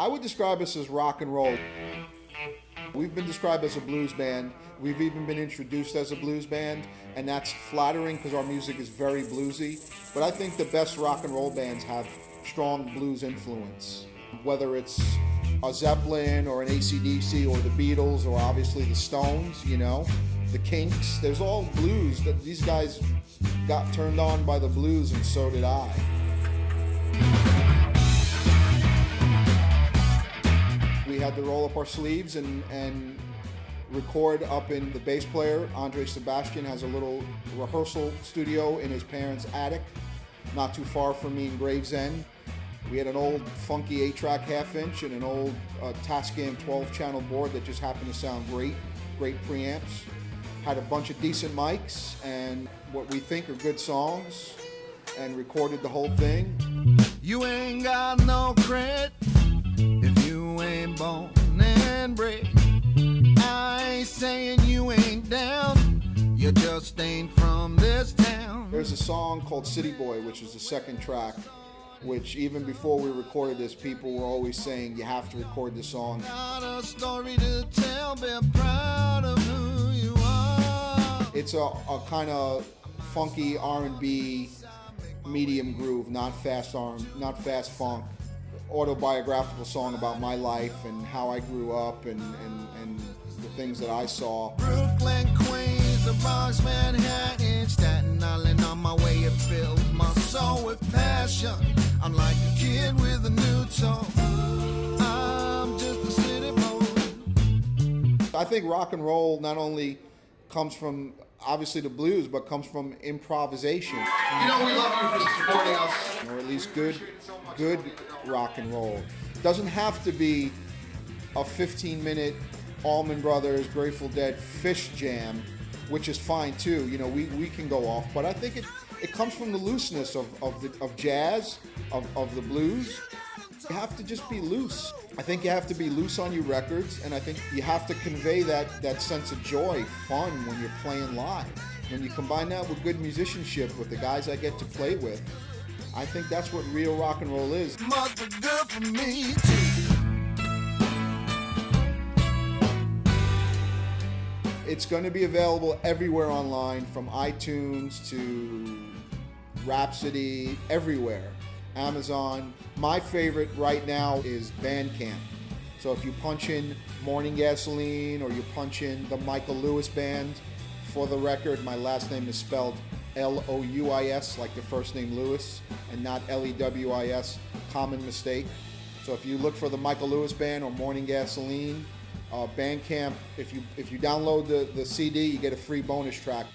I would describe us as rock and roll. We've been described as a blues band. We've even been introduced as a blues band, and that's flattering because our music is very bluesy. But I think the best rock and roll bands have strong blues influence. Whether it's a Zeppelin or an AC/DC or the Beatles or obviously the Stones, you know, the Kinks, there's all blues. That these guys got turned on by the blues, and so did I. We had to roll up our sleeves and record up in the bass player. Andrei Sebastian has a little rehearsal studio in his parents' attic, not too far from me in Gravesend. We had an old funky 8-track half-inch and an old Tascam 12-channel board that just happened to sound great preamps. Had a bunch of decent mics and what we think are good songs, and recorded the whole thing. You ain't got no credit if you ain't born and bred. I ain't saying you ain't down, you just ain't from this town. There's a song called City Boy, which is the second track, which even before we recorded this, people were always saying, you have to record this song. Got a story to tell, be proud of who you are. It's a kind of funky R&B medium groove, not fast funk. Autobiographical song about my life and how I grew up and the things that I saw. Brooklyn, Queens, the Bronx, Manhattan, Staten Island, on my way it fills my soul with passion. I'm like a kid with a new toy. I'm just a city boy. I think rock and roll not only comes from obviously the blues, but comes from improvisation. You know, we love you for supporting us. Or at least good rock and roll. It doesn't have to be a 15-minute Allman Brothers, Grateful Dead, Fish jam, which is fine too. You know, we can go off, but I think it comes from the looseness of jazz, of the blues. You have to just be loose. I think you have to be loose on your records, and I think you have to convey that sense of joy, fun when you're playing live. When you combine that with good musicianship with the guys I get to play with, I think that's what real rock and roll is. Must be good for me too. It's going to be available everywhere online, from iTunes to Rhapsody, everywhere. Amazon. My favorite right now is Bandcamp. So if you punch in Morning Gasoline or you punch in the Michael Lewis Band, for the record, my last name is spelled Louis, like the first name Lewis, and not Lewis, common mistake. So if you look for the Michael Lewis Band or Morning Gasoline, Bandcamp, if you download the CD, you get a free bonus track.